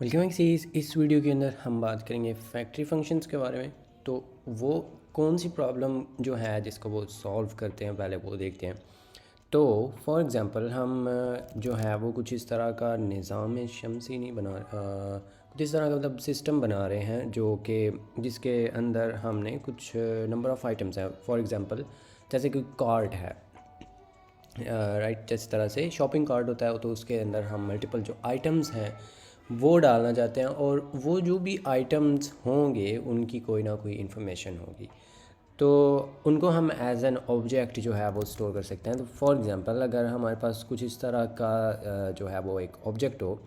Welcome series. इस video के अंदर हम बात करेंगे फैक्ट्री फंक्शंस के बारे में। तो वो कौन सी प्रॉब्लम जो है जिसको वो सॉल्व करते हैं पहले वो देखते हैं। तो फॉर एग्ज़ाम्पल हम जो है वो कुछ इस तरह का निज़ाम शमसी नहीं कुछ इस तरह का मतलब सिस्टम बना रहे हैं जो कि जिसके अंदर हमने कुछ नंबर ऑफ़ आइटम्स हैं। फॉर एग्ज़ाम्पल जैसे कि कार्ट है, राइट। जिस तरह से शॉपिंग कार्ट होता है तो उसके अंदर हम मल्टीपल जो आइटम्स हैं वो डालना चाहते हैं, और वो जो भी आइटम्स होंगे उनकी कोई ना कोई इन्फॉर्मेशन होगी, तो उनको हम एज एन ऑब्जेक्ट जो है वो स्टोर कर सकते हैं। तो फॉर एग्ज़ाम्पल अगर हमारे पास कुछ इस तरह का जो है वो एक ऑब्जेक्ट हो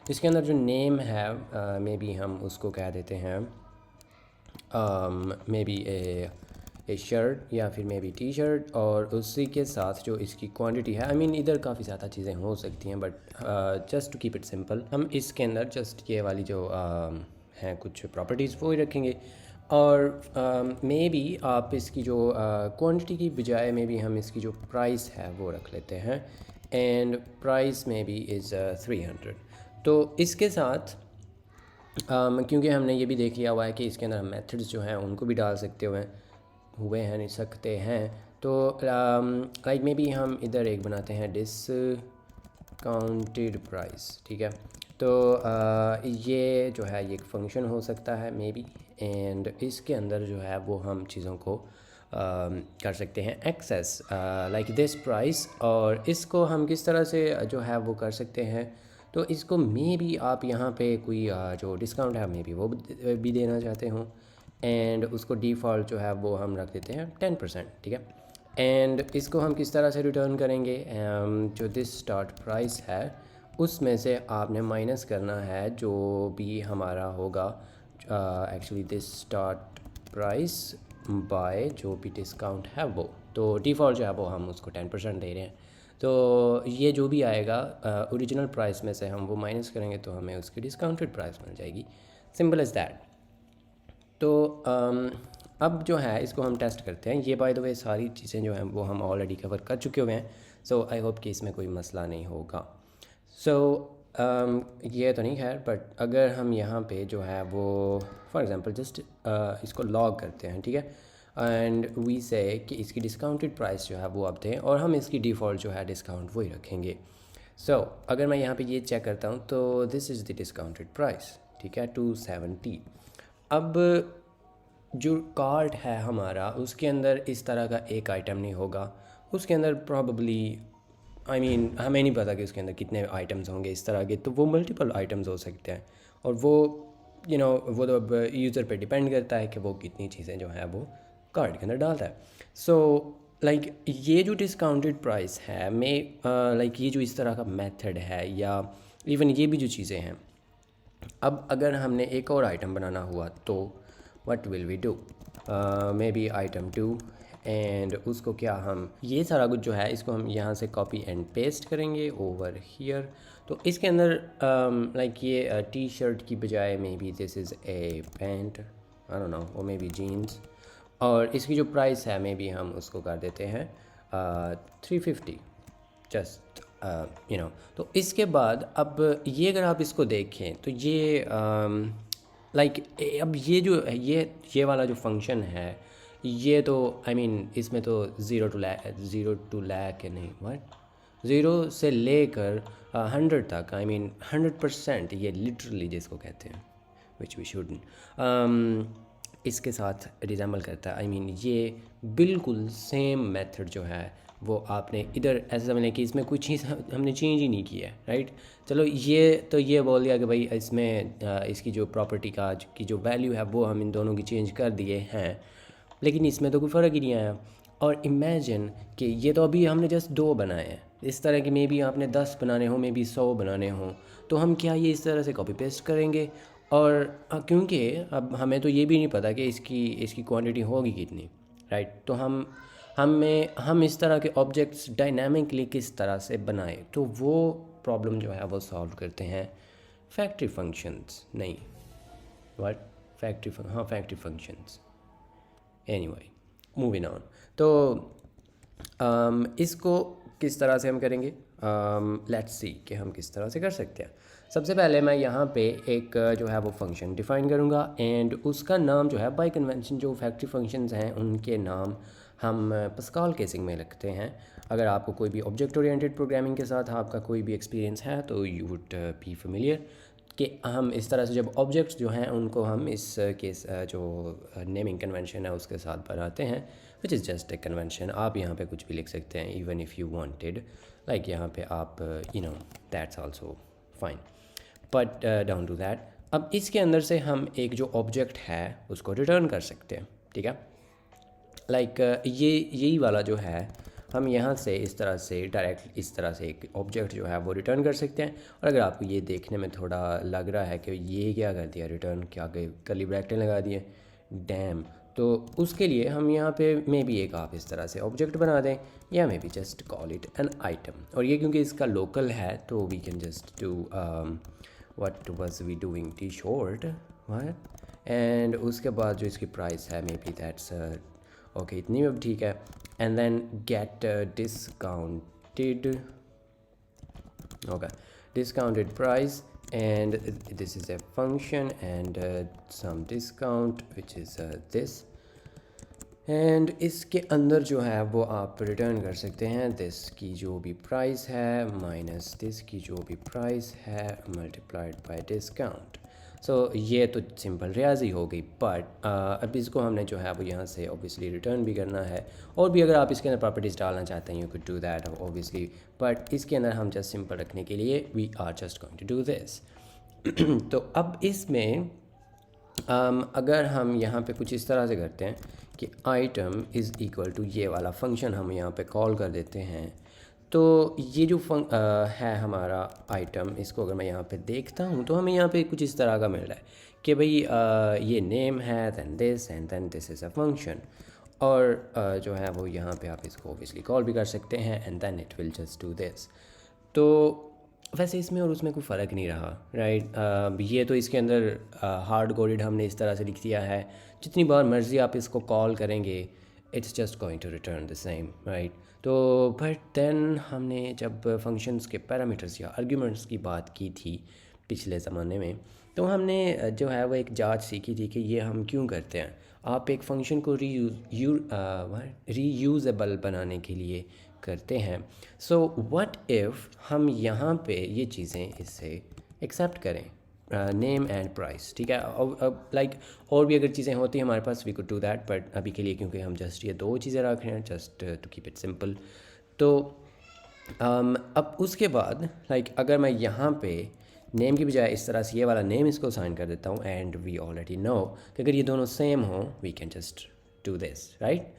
जिसके अंदर जो नेम है मे बी हम उसको कह देते हैं मे बी ए शर्ट या फिर मे बी टी शर्ट, और उसी के साथ जो इसकी क्वांटिटी है, आई मीन इधर काफ़ी ज़्यादा चीज़ें हो सकती हैं, but just to keep it simple हम इसके अंदर जस्ट ये वाली जो हैं कुछ प्रॉपर्टीज़ वो ही रखेंगे। और मे बी आप इसकी जो क्वांटिटी की बजाय मे बी हम इसकी जो प्राइस है वो रख लेते हैं, and price may be is 300। तो इसके साथ क्योंकि हमने ये भी देख लिया हुआ है कि इसके अंदर हम मेथड्स जो हैं उनको भी डाल सकते हुए हैं नहीं सकते हैं। तो लाइक मे बी हम इधर एक बनाते हैं डिस्काउंटेड प्राइस, ठीक है। तो ये जो है ये एक फंक्शन हो सकता है मे बी, एंड इसके अंदर जो है वो हम चीज़ों को कर सकते हैं एक्सेस लाइक दिस प्राइस, और इसको हम किस तरह से जो है वो कर सकते हैं। तो इसको मे बी आप यहाँ पे कोई जो डिस्काउंट है मे बी वो भी देना चाहते हो, एंड उसको डिफ़ॉल्ट जो है वो हम रख देते हैं 10%, ठीक है। एंड इसको हम किस तरह से रिटर्न करेंगे, जो दिस स्टार्ट प्राइस है उसमें से आपने माइनस करना है जो भी हमारा होगा actually this start price by जो भी डिस्काउंट है वो। तो डिफ़ॉल्ट जो है वो हम उसको 10% दे रहे हैं। तो ये जो भी आएगा ओरिजिनल प्राइस में से हम वो माइनस करेंगे तो हमें उसकी डिस्काउंटेड प्राइस मिल जाएगी। Simple is that. तो अब जो है इसको हम टेस्ट करते हैं। ये बाय द वे सारी चीज़ें जो हैं वो हम ऑलरेडी कवर कर चुके हुए हैं, सो आई होप कि इसमें कोई मसला नहीं होगा। सो ये तो नहीं खैर, बट अगर हम यहाँ पे जो है वो फॉर एग्ज़ाम्पल जस्ट इसको लॉग करते हैं, ठीक है, एंड वी से कि इसकी डिस्काउंटेड प्राइस जो है वो अब दें, और हम इसकी डिफ़ॉल्ट जो है डिस्काउंट वही रखेंगे। सो अगर मैं यहाँ पे ये चेक करता हूँ तो this is the discounted price, ठीक है, 270। अब जो कार्ट है हमारा उसके अंदर इस तरह का एक आइटम नहीं होगा, उसके अंदर प्रॉबली आई मीन हमें नहीं पता कि उसके अंदर कितने आइटम्स होंगे इस तरह के, तो वो मल्टीपल आइटम्स हो सकते हैं, और वो वो तो अब यूज़र पे डिपेंड करता है कि वो कितनी चीज़ें जो है वो कार्ट के अंदर डालता है। सो लाइक ये जो डिस्काउंटेड प्राइस है लाइक ये जो इस तरह का मेथड है, या इवन ये भी जो चीज़ें हैं, अब अगर हमने एक और आइटम बनाना हुआ तो what will we do, maybe item 2, and उसको क्या हम ये सारा कुछ जो है इसको हम यहाँ से कॉपी एंड पेस्ट करेंगे ओवर हियर। तो इसके अंदर लाइक ये टी शर्ट की बजाय may be this is a pant, I don't know, और मे बी जीन्स, और इसकी जो प्राइस है मे बी हम उसको कर देते हैं 350 जस्ट तो इसके बाद अब ये अगर आप इसको देखें तो ये लाइक अब ये जो है ये वाला जो फंक्शन है ये तो आई मीन इसमें तो ज़ीरो टू लैक है, नहीं व्हाट, ज़ीरो से लेकर 100 तक, आई मीन 100% ये लिटरली जिसको कहते हैं विच वी शुडंट इसके साथ रिजेंबल करता है। आई मीन ये बिल्कुल सेम मेथड जो है वो आपने इधर ऐसे समझ कि इसमें कुछ ही हमने चेंज ही नहीं किया है, राइट। चलो ये तो ये बोल दिया कि भाई इसमें इसकी जो प्रॉपर्टी की जो वैल्यू है वो हम इन दोनों की चेंज कर दिए हैं, लेकिन इसमें तो कोई फ़र्क ही नहीं आया। और इमेजिन कि ये तो अभी हमने जस्ट 2 बनाए हैं, इस तरह के मे बी आपने 10 बनाने हो, मे बी 100 बनाने हो, तो हम क्या ये इस तरह से कॉपी पेस्ट करेंगे। और क्योंकि अब हमें तो ये भी नहीं पता कि इसकी क्वांटिटी होगी कितनी, राइट। तो हम इस तरह के ऑब्जेक्ट्स डायनामिकली किस तरह से बनाएं, तो वो प्रॉब्लम जो है वो सॉल्व करते हैं फैक्ट्री फंक्शंस, नहीं what, factory functions. Anyway moving on. तो इसको किस तरह से हम करेंगे, लेट्स सी कि हम किस तरह से कर सकते हैं। सबसे पहले मैं यहाँ पे एक जो है वो फंक्शन डिफ़ाइन करूँगा एंड उसका नाम जो है बाय कन्वेंशन जो फैक्ट्री फंक्शंस हैं उनके नाम हम पस्कल केसिंग में लिखते हैं। अगर आपको कोई भी ऑब्जेक्ट ओरिएंटेड प्रोग्रामिंग के साथ आपका कोई भी एक्सपीरियंस है तो यू वुड बी फेमिलियर कि हम इस तरह से जब ऑब्जेक्ट्स जो हैं उनको हम इस केस जो नेमिंग कन्वेंशन है उसके साथ बनाते हैं, which is just a convention. आप यहाँ पे कुछ भी लिख सकते हैं even if you wanted, like यहाँ पे आप you know that's also fine, but down to that. अब इसके अंदर से हम एक जो ऑब्जेक्ट है उसको रिटर्न कर सकते हैं, ठीक है। लाइक ये यही वाला जो है हम यहाँ से इस तरह से डायरेक्ट इस तरह से एक ऑब्जेक्ट जो है वो रिटर्न कर सकते हैं। और अगर आपको ये देखने में थोड़ा लग रहा है कि ये क्या कर दिया, रिटर्न क्या कर्ली ब्रैकेट लगा दिए, डैम, तो उसके लिए हम यहाँ पे मे बी एक आप इस तरह से ऑब्जेक्ट बना दें या maybe just call it an item. और ये क्योंकि इसका लोकल है तो we can just do what was we doing T shirt and उसके बाद जो इसकी प्राइस है मे बी दैट्स ओके इतनी अब ठीक है। And then get discounted, okay discounted price and this is a function and some discount which is this and इसके अंदर जो है वो आप रिटर्न कर सकते हैं दिस की जो भी प्राइस है माइनस दिस की जो भी प्राइस है मल्टीप्लाइड बाय डिस्काउंट। सो ये तो सिंपल रियाजी हो गई, बट अब इसको हमने जो है वो यहाँ से ऑब्वियसली रिटर्न भी करना है और भी अगर आप इसके अंदर प्रॉपर्टीज़ डालना चाहते हैं you could do that obviously, but इसके अंदर हम जस्ट सिंपल रखने के लिए we are just going to do this. तो अब इसमें अगर हम यहाँ पे कुछ इस तरह से करते हैं कि आइटम इज़ इक्वल टू ये वाला फंक्शन हम यहाँ पे कॉल कर देते हैं, तो ये जो है हमारा आइटम, इसको अगर मैं यहाँ पे देखता हूँ तो हमें यहाँ पे कुछ इस तरह का मिल रहा है कि भाई ये नेम है then this and then this is a function. और जो है वो यहाँ पे आप इसको ऑब्वियसली कॉल भी कर सकते हैं and then it will just do this. तो वैसे इसमें और उसमें कोई फ़र्क नहीं रहा, राइट। ये तो इसके अंदर हार्ड कोडेड हमने इस तरह से लिख दिया है, जितनी बार मर्ज़ी आप इसको कॉल करेंगे it's just going to return the same, right. तो बट देन हमने जब फंक्शंस के पैरामीटर्स या आर्ग्यूमेंट्स की बात की थी पिछले ज़माने में, तो हमने जो है वो एक जांच सीखी थी कि ये हम क्यों करते हैं। आप एक फ़ंक्शन को रीयूज़ेबल बनाने के लिए करते हैं। सो व्हाट इफ़ हम यहाँ पे ये चीज़ें इससे एक्सेप्ट करें, नेम एंड प्राइस, ठीक है। अब लाइक और भी अगर चीज़ें होती हैं हमारे पास we could do that, but अभी के लिए क्योंकि हम जस्ट ये दो चीज़ें रख रहे हैं just to keep it simple. तो अब उसके बाद लाइक अगर मैं यहाँ पे नेम की बजाय इस तरह से ये वाला नेम इसको साइन कर देता हूँ एंड वी ऑलरेडी नो कि अगर ये दोनों सेम हो we can just do this, right.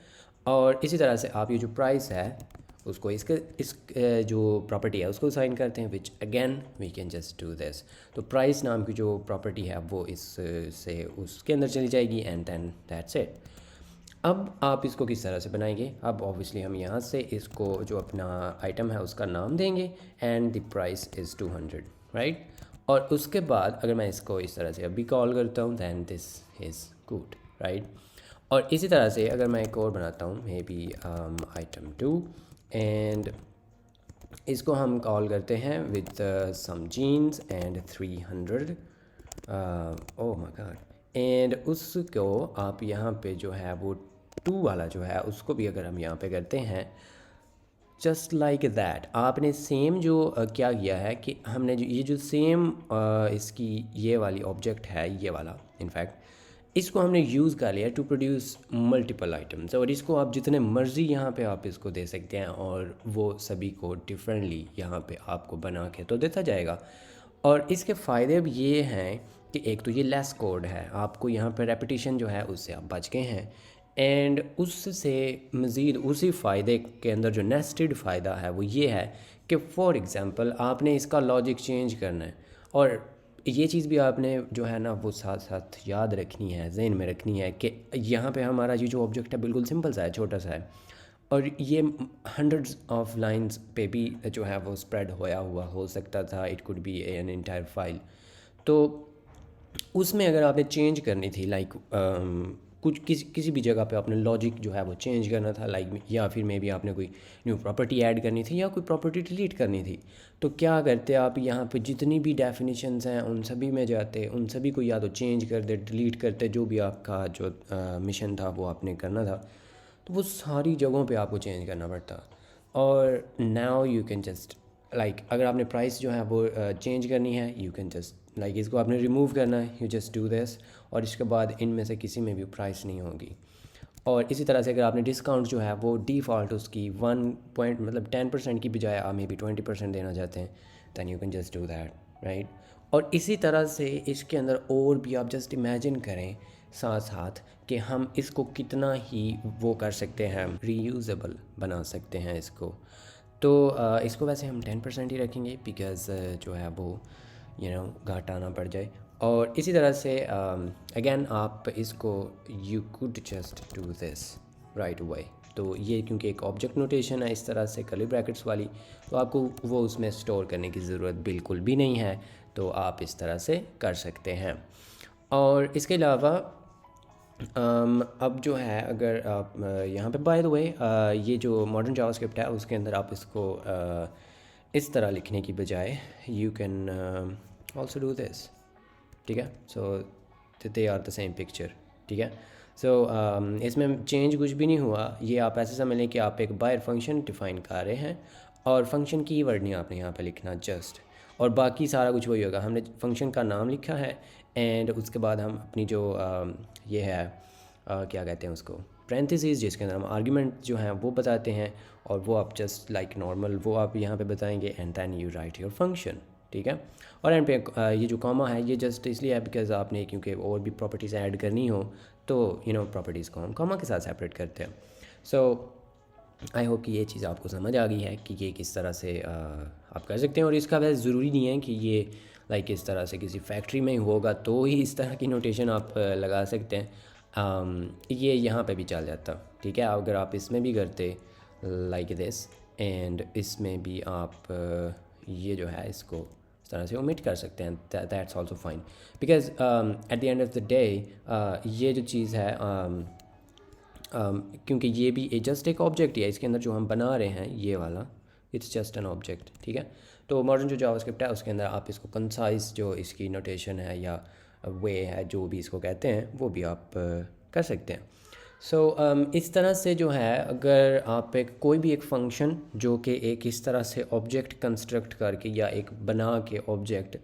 और इसी तरह से आप ये जो प्राइस है उसको इस जो प्रॉपर्टी है उसको साइन करते हैं which again we can just do this. तो प्राइस नाम की जो प्रॉपर्टी है वो इस से उसके अंदर चली जाएगी एंड देन दैट्स इट। अब आप इसको किस तरह से बनाएंगे, अब ऑब्वियसली हम यहाँ से इसको जो अपना आइटम है उसका नाम देंगे and the price is 200, right. और उसके बाद अगर मैं इसको इस तरह से अभी कॉल करता हूँ then this is good, right. और इसी तरह से अगर मैं एक और बनाता हूँ मे बी आइटम 2 एंड इसको हम कॉल करते हैं with some jeans and 300, oh my god. And उसको आप यहाँ पे जो है वो 2 वाला जो है उसको भी अगर हम यहाँ पे करते हैं जस्ट लाइक दैट, आपने सेम जो क्या किया है कि हमने जो ये जो सेम इसकी ये वाली ऑब्जेक्ट है ये वाला इनफैक्ट इसको हमने यूज़ कर लिया टू प्रोड्यूस मल्टीपल आइटम्स। और इसको आप जितने मर्ज़ी यहाँ पे आप इसको दे सकते हैं और वो सभी को डिफरेंटली यहाँ पे आपको बना के तो देता जाएगा। और इसके फ़ायदे अब ये हैं कि एक तो ये लेस कोड है, आपको यहाँ पे रेपिटेशन जो है उससे आप बच गए हैं एंड उससे मज़ीद उसी फ़ायदे के अंदर जो नेस्टेड फ़ायदा है वो ये है कि फॉर एग्ज़ाम्पल आपने इसका लॉजिक चेंज करना है और ये चीज़ भी आपने जो है ना वो साथ साथ याद रखनी है, जहन में रखनी है कि यहाँ पे हमारा ये जो ऑब्जेक्ट है बिल्कुल सिंपल सा है, छोटा सा है और ये हंड्रेड्स ऑफ लाइंस पे भी जो है वो स्प्रेड होया हुआ हो सकता था, it could be an entire file. तो उसमें अगर आपने चेंज करनी थी लाइक कुछ किसी भी जगह पे आपने लॉजिक जो है वो चेंज करना था लाइक, या फिर मे बी आपने कोई न्यू प्रॉपर्टी ऐड करनी थी या कोई प्रॉपर्टी डिलीट करनी थी, तो क्या करते आप यहाँ पे जितनी भी डेफिनेशंस हैं उन सभी में जाते, उन सभी को या तो चेंज कर दे, डिलीट करते, जो भी आपका जो मिशन था वो आपने करना था, तो वो सारी जगहों पे आपको चेंज करना पड़ता। और now you can just like अगर आपने प्राइस जो है वो चेंज करनी है, यू कैन जस्ट लाइक इसको आपने रिमूव करना है, यू जस्ट डू दिस, और इसके बाद इनमें से किसी में भी प्राइस नहीं होगी। और इसी तरह से अगर आपने डिस्काउंट जो है वो डिफ़ॉल्ट उसकी 1 मतलब 10% की बजाय आप मे बी 20% देना चाहते हैं, then you can just do that, right. और इसी तरह से इसके अंदर और भी आप जस्ट इमेजिन करें साथ साथ कि हम इसको कितना ही वो कर सकते हैं, रीयूजेबल बना सकते हैं इसको। तो इसको वैसे हम 10% ही रखेंगे बिकॉज़ जो है वो घाटा ना पड़ जाए। और इसी तरह से अगेन आप इसको you could just do this right away. तो ये क्योंकि एक ऑब्जेक्ट नोटेशन है इस तरह से कर्ली ब्रैकेट्स वाली, तो आपको वो उसमें स्टोर करने की ज़रूरत बिल्कुल भी नहीं है, तो आप इस तरह से कर सकते हैं। और इसके अलावा अब जो है अगर आप यहाँ पे बाय द वे ये जो मॉडर्न जावास्क्रिप्ट है उसके अंदर आप इसको इस तरह लिखने की बजाय you can also do this, ठीक है। So they are the same picture, ठीक है। सो इसमें चेंज कुछ भी नहीं हुआ, ये आप ऐसे समझ लें कि आप एक बायर फंक्शन डिफ़ाइन कर रहे हैं और फंक्शन की वर्ड नहीं आपने यहाँ पे लिखना जस्ट, और बाकी सारा कुछ वही होगा। हमने फंक्शन का नाम लिखा है एंड उसके बाद हम अपनी जो ये है क्या कहते हैं उसको, पैरेंथेसिस, जिसके अंदर हम आर्गुमेंट जो हैं वो बताते हैं, और वो आप जस्ट लाइक नॉर्मल वो आप यहाँ पे बताएंगे and then you write your function, ठीक है। और एंड पे ये जो कॉमा है ये जस्ट इसलिए है बिकॉज आपने क्योंकि और भी प्रॉपर्टीज़ ऐड करनी हो तो प्रॉपर्टीज़ को हम कॉमा के साथ सेपरेट करते हैं। सो आई होप कि ये चीज़ आपको समझ आ गई है कि ये किस तरह से आप कर सकते हैं। और इसका वैसे ज़रूरी नहीं है कि ये लाइक इस तरह से किसी फैक्ट्री में होगा तो ही इस तरह की नोटेशन आप लगा सकते हैं। ये यहाँ पे भी चल जाता, ठीक है। अगर आप इसमें भी करते लाइक दिस एंड इसमें भी आप ये जो है इसको इस तरह से ओमिट कर सकते हैं, that's also fine because at the end of the day ये जो चीज़ है क्योंकि ये भी जस्ट एक ऑब्जेक्ट ही है, इसके अंदर जो हम बना रहे हैं ये वाला इट्स जस्ट एन ऑब्जेक्ट, ठीक है। तो मॉडर्न जो जावास्क्रिप्ट है उसके अंदर आप इसको कंसाइज जो इसकी नोटेशन है या वे है जो भी इसको कहते हैं वो भी आप कर सकते हैं। सो इस तरह से जो है अगर आप एक कोई भी एक फंक्शन जो कि एक इस तरह से ऑब्जेक्ट कंस्ट्रक्ट करके या एक बना के ऑब्जेक्ट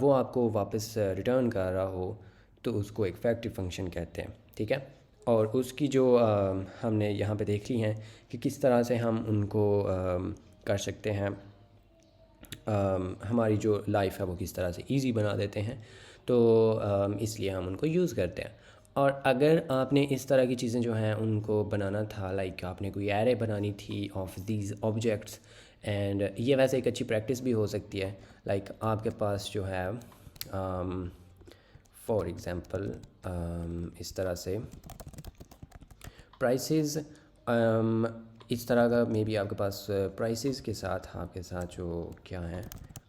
वो आपको वापस रिटर्न कर रहा हो तो उसको एक फैक्टरी फंक्शन कहते हैं, ठीक है। और उसकी जो हमने यहाँ पे देख ली हैं कि किस तरह से हम उनको कर सकते हैं, हमारी जो लाइफ है वो किस तरह से इजी बना देते हैं, तो इसलिए हम उनको यूज़ करते हैं। और अगर आपने इस तरह की चीज़ें जो हैं उनको बनाना था लाइक आपने कोई एरे बनानी थी ऑफ दीज ऑब्जेक्ट्स, एंड ये वैसे एक अच्छी प्रैक्टिस भी हो सकती है लाइक आपके पास जो है फॉर एग्ज़ाम्पल इस तरह से प्राइसेस, इस तरह का मे बी आपके पास प्राइसेस के साथ आपके साथ जो क्या हैं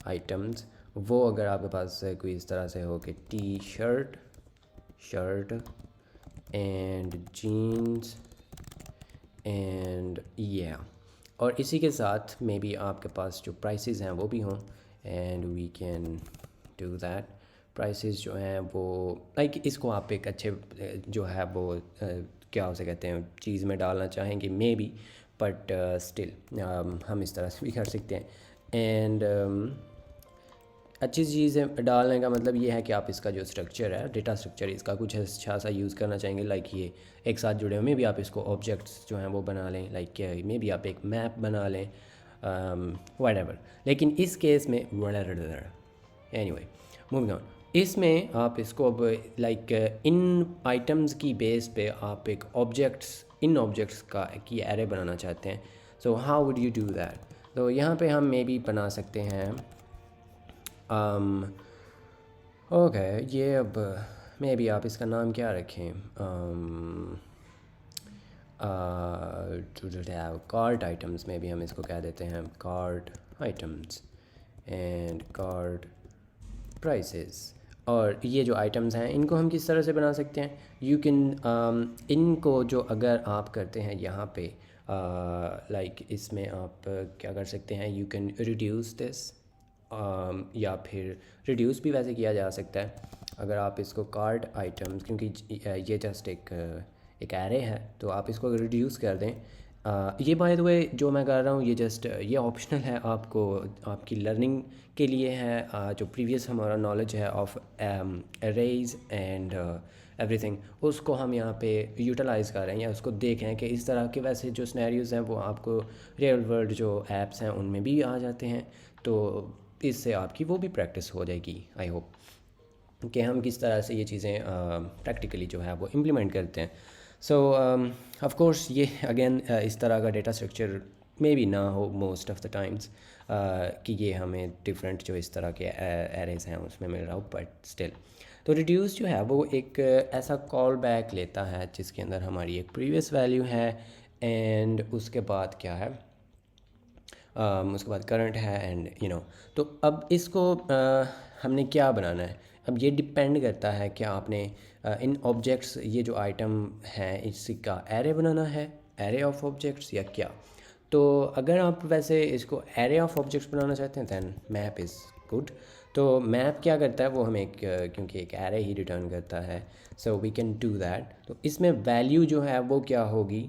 आइटम्स, वो अगर आपके पास कोई इस तरह से हो कि T shirt and jeans and और इसी के साथ मे बी आपके पास जो प्राइसेस हैं वो भी हों, and we can do that. Prices जो हैं वो लाइक इसको आप एक अच्छे जो है वो क्या उसे कहते हैं चीज़ में डालना चाहेंगे मे बी, बट स्टिल हम इस तरह से भी कर सकते हैं। एंड अच्छी चीज़ डालने का मतलब ये है कि आप इसका जो स्ट्रक्चर है डेटा स्ट्रक्चर इसका कुछ अच्छा सा यूज़ करना चाहेंगे, लाइक ये एक साथ जुड़े हुए मे बी आप इसको ऑब्जेक्ट्स जो हैं वो बना लें, लाइक मे बी आप एक मैप बना लें, व्हाटएवर। लेकिन इस केस में एनीवे मूविंग ऑन, इसमें आप इसको अब लाइक इन आइटम्स की बेस पे आप एक इन ऑब्जेक्ट्स का की एरे बनाना चाहते हैं। So how would you do that? तो यहाँ पे हम मे बी बना सकते हैं ओके ये अब मे बी आप इसका नाम क्या रखें, कार्ट आइटम्स में भी हम इसको कह देते हैं cart items and cart prices. और ये जो आइटम्स हैं इनको हम किस तरह से बना सकते हैं, यू कैन इनको जो अगर आप करते हैं यहाँ पे लाइक इसमें आप क्या कर सकते हैं, यू कैन रिड्यूस दिस, या फिर रिड्यूस भी वैसे किया जा सकता है अगर आप इसको कार्ड आइटम्स, क्योंकि ये जस्ट एक एरे है तो आप इसको रिड्यूस कर दें। ये बाय द वे जो मैं कर रहा हूँ ये जस्ट ये ऑप्शनल है, आपको आपकी लर्निंग के लिए है। जो प्रीवियस हमारा नॉलेज है ऑफ एरेज एंड एवरीथिंग उसको हम यहाँ पे यूटिलाइज़ कर रहे हैं या उसको देखें कि इस तरह के वैसे जो सिनेरियोज़ हैं वो आपको रियल वर्ल्ड जो एप्स हैं उनमें भी आ जाते हैं, तो इससे आपकी वो भी प्रैक्टिस हो जाएगी। आई होप कि हम किस तरह से ये चीज़ें प्रैक्टिकली जो है वो इम्प्लीमेंट करते हैं। सो ऑफ कोर्स ये अगेन इस तरह का डेटा स्ट्रक्चर मे बी ना हो मोस्ट ऑफ द टाइम्स कि ये हमें डिफरेंट जो इस तरह के एरेज हैं उसमें मिल रहा हो, बट स्टिल तो रिड्यूस जो है वो एक ऐसा कॉल बैक लेता है जिसके अंदर हमारी एक प्रीवियस वैल्यू है एंड उसके बाद क्या है, उसके बाद करंट है एंड तो अब इसको हमने क्या बनाना है, अब ये डिपेंड करता है कि आपने इन ऑब्जेक्ट्स ये जो आइटम है इसका एरे बनाना है, एरे ऑफ ऑब्जेक्ट्स या क्या। तो अगर आप वैसे इसको एरे ऑफ ऑब्जेक्ट्स बनाना चाहते हैं दैन मैप इज़ गुड। तो मैप क्या करता है वो हमें क्योंकि एक एरे ही रिटर्न करता है, so we can do that. तो इसमें वैल्यू जो है वो क्या होगी,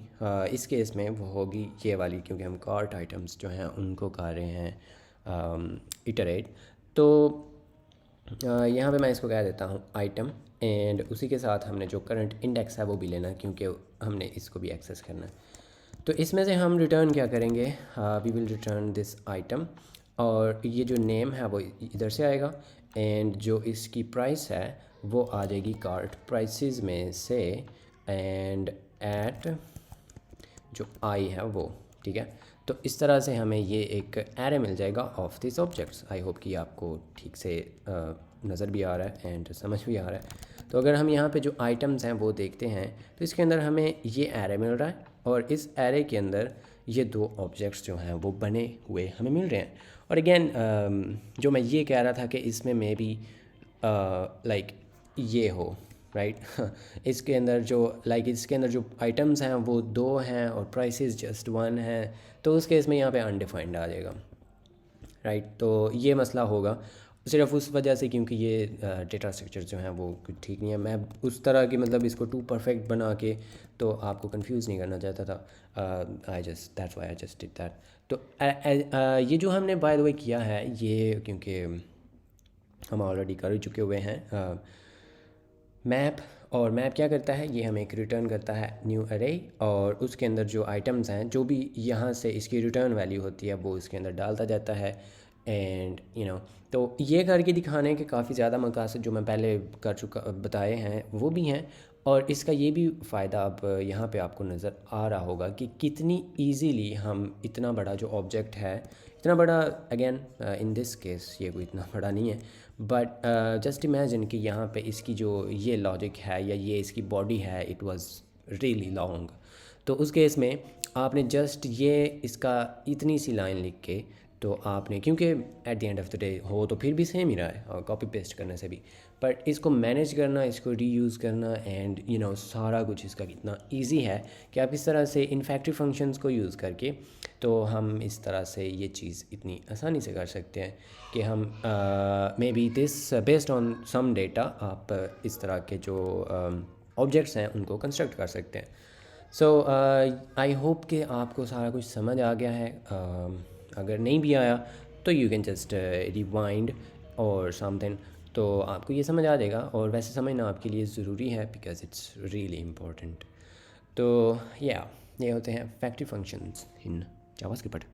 इस केस में वो होगी ये वाली, क्योंकि हम कार्ट आइटम्स जो हैं उनको कर रहे हैं इटरेट। तो यहाँ पे मैं इसको कह देता हूँ आइटम एंड उसी के साथ हमने जो करंट इंडेक्स है वो भी लेना है क्योंकि हमने इसको भी एक्सेस करना है। तो इसमें से हम रिटर्न क्या करेंगे, we will return this item और ये जो नेम है वो इधर से आएगा एंड जो इसकी प्राइस है वो आ जाएगी कार्ट प्राइसेस में से एंड एट जो आई है वो, ठीक है। तो इस तरह से हमें ये एक एरे मिल जाएगा of this objects. I hope कि आपको ठीक से नज़र भी आ रहा है एंड समझ भी आ रहा है। तो अगर हम यहाँ पे जो आइटम्स हैं वो देखते हैं तो इसके अंदर हमें ये एरे मिल रहा है और इस एरे के अंदर ये दो ऑब्जेक्ट्स जो हैं वो बने हुए हमें मिल रहे हैं। और अगेन जो मैं ये कह रहा था कि इसमें मे बी लाइक ये हो राइट इसके अंदर जो इसके अंदर जो आइटम्स हैं वो दो हैं और प्राइसेस जस्ट वन है, तो उस केस में यहाँ पे अनडिफाइंड आ जाएगा राइट। तो ये मसला होगा सिर्फ उस वजह से क्योंकि ये डेटा स्ट्रक्चर जो हैं वो कुछ ठीक नहीं है। मैं उस तरह की मतलब इसको टू परफेक्ट बना के तो आपको कंफ्यूज नहीं करना चाहता था, I just that's why I just did that. तो ये जो हमने बाय द वे किया है ये क्योंकि हम ऑलरेडी कर चुके हुए हैं मैप, और मैप क्या करता है ये हमें एक रिटर्न करता है न्यू अरे और उसके अंदर जो आइटम्स हैं जो भी यहाँ से इसकी रिटर्न वैल्यू होती है वो इसके अंदर डालता जाता है एंड तो ये करके दिखाने के काफ़ी ज़्यादा मकासद जो मैं पहले कर चुका बताए हैं वो भी हैं। और इसका ये भी फ़ायदा अब यहाँ पे आपको नज़र आ रहा होगा कि कितनी इजीली हम इतना बड़ा जो ऑब्जेक्ट है, इतना बड़ा अगेन इन दिस केस ये कोई इतना बड़ा नहीं है बट जस्ट इमेजिन कि यहाँ पे इसकी जो ये लॉजिक है या ये इसकी बॉडी है इट वाज रियली लॉन्ग। तो उस केस में आपने जस्ट ये इसका इतनी सी लाइन लिख के तो आपने क्योंकि at the end of the day हो तो फिर भी सेम ही रहा है और कॉपी पेस्ट करने से भी, बट इसको मैनेज करना, इसको रीयूज़ करना एंड सारा कुछ इसका कितना इजी है कि आप इस तरह से इनफैक्टिव फंक्शंस को यूज़ करके तो हम इस तरह से ये चीज़ इतनी आसानी से कर सकते हैं कि हम maybe this based on some data आप इस तरह के जो ऑब्जेक्ट्स हैं उनको कंस्ट्रक्ट कर सकते हैं। सो आई होप कि आपको सारा कुछ समझ आ गया है। अगर नहीं भी आया तो यू कैन जस्ट रिवाइंड और समथिंग, तो आपको ये समझ आ जाएगा और वैसे समझना आपके लिए ज़रूरी है बिकॉज इट्स रियली इम्पोर्टेंट। तो ये होते हैं फैक्टरी फंक्शंस इन जावास्क्रिप्ट।